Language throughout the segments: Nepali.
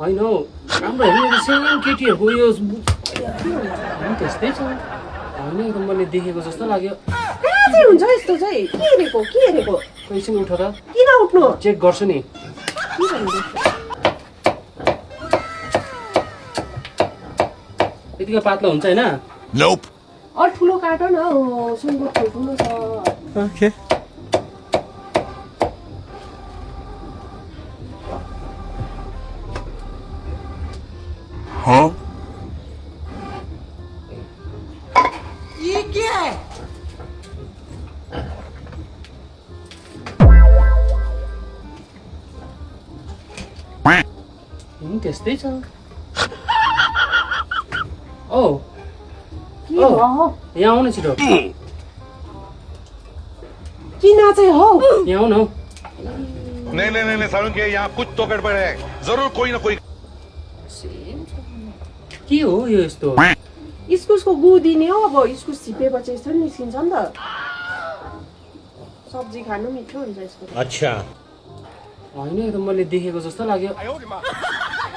होइन हौ राम्रो हेर्नु सेम केटीहरूको यो त्यस्तै छ होइन एकदम मैले देखेको जस्तो लाग्यो कहाँ चाहिँ हुन्छ यस्तो चाहिँ के हेरेको एकैछिन उठ त किन उठ्नु चेक गर्छु नि के भन्नु यतिको पातलो हुन्छ होइन अरू ठुलो काट न सुँगुर ठुलो छ ओके ये क्या है त्यस्तै छ ओ के हो यहाँ आउन छिटो किन चाहिँ हो यहाँ आउन हौ नहीं सारुण के यहाँ कुछ तो गड़बड़ है जरूर कोई ना कोई के हो यो यस्तो इस्कुसको गु दिने हो अब इस्कुस छिपेपछि यस्तो निस्किन्छ नि त सब्जी खानु मिठो हुन्छ यसको अच्छा होइन एकदम मैले देखेको जस्तो लाग्यो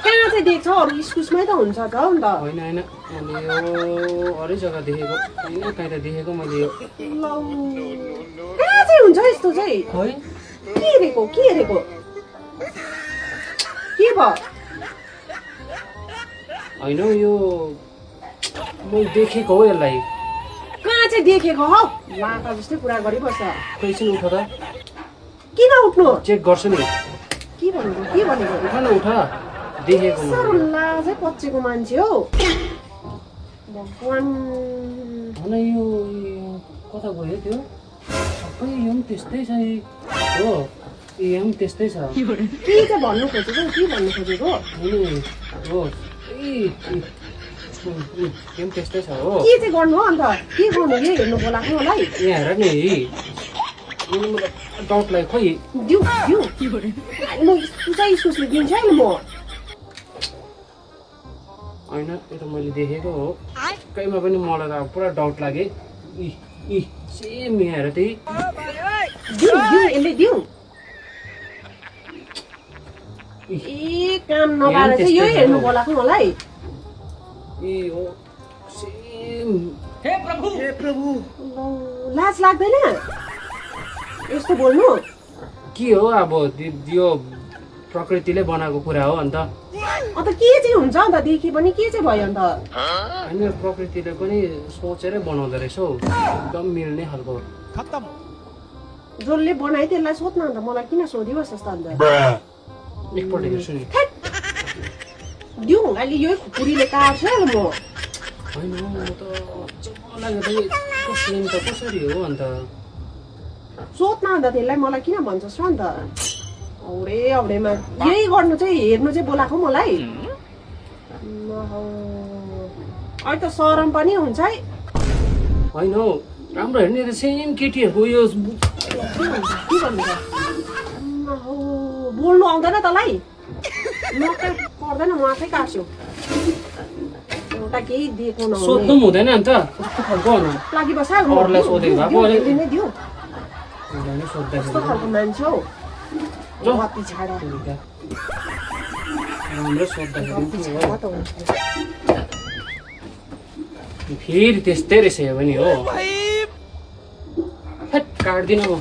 कहाँ चाहिँ देख्छ अरू इस्कुसमै त हुन्छ त अन्त होइन मैले यो अरू जग्गा देखेको होइन कहीँ त देखेको मैले यो कहाँ चाहिँ हुन्छ यस्तो चाहिँ है के हेरेको के भयो होइन यो मैले देखेको हो यसलाई कहाँ चाहिँ देखेको हौ लाटा जस्तै कुरा गरिबस्छ एकैछिन उठ त किन उठ्नु चेक गर्छु नि के भनेको उठ न उठ देखेको साह्रो लाजै पचेको मान्छे हो भगवान् होइन यो कता गयो त्यो सबै यो पनि त्यस्तै छ हो यो पनि त्यस्तै छ के चाहिँ भन्नु खोजेको होइन हो यो पनि त्यस्तै छ हो के चाहिँ गर्नु हो अन्त के गर्नु यो हेर्नु बोलाएको मलाई यहाँ हेर नि डाउटलाई खोइ दिउ म इस्कुसले दिन्छु है म होइन यो त मैले देखेको हो कहीँमा पनि मलाई त अब पुरा डाउट लाग्यो सेम यहाँ हेर त्यही यसले दिउ ए काम नपाएर चाहिँ यो हेर्नु बोलाएको मलाई हो सेम हे प्रभु लाज लाग्दैन यस्तो बोल्नु के हो अब यो प्रकृतिले बनाएको कुरा हो अन्त अन्त के चाहिँ हुन्छ अन्त देखे पनि के चाहिँ भयो अन्त होइन प्रकृतिले पनि सोचेरै बनाउँदो रहेछ हौ एकदम मिल्ने खालको जसले बनायो त्यसलाई सोध्न अन्त मलाई किन सोधिबस् जस्तो अन्त एकपल्ट हेर्छु नि दिउँ अहिले यही खुकुरीले काट्छु है म होइन म त जब लाग्यो कसरी त कसरी हो अन्त सोध्न अन्त त्यसलाई मलाई किन भन्छस् र अन्त औडेमा यही गर्नु चाहिँ हेर्नु चाहिँ बोलाएको मलाई अहिले त सरम पनि हुन्छ है होइन हौ राम्रो हेर्ने त सेम केटीहरूको यो के भन्नु बोल्नु आउँदैन तँलाई पर्दैन म आफै काट्छु एउटा केही दिएको सोध्नु पनि हुँदैन अन्त कस्तो खालको लागि बस अरूलाई सोधेको भए पो नै दिउ सोध्दाखेरि कस्तो खालको मान्छे हौ पछाड राम्रो सोद्धाखेरि फेरि त्यस्तै रहेछ यो पनि हो काट्दिनँ म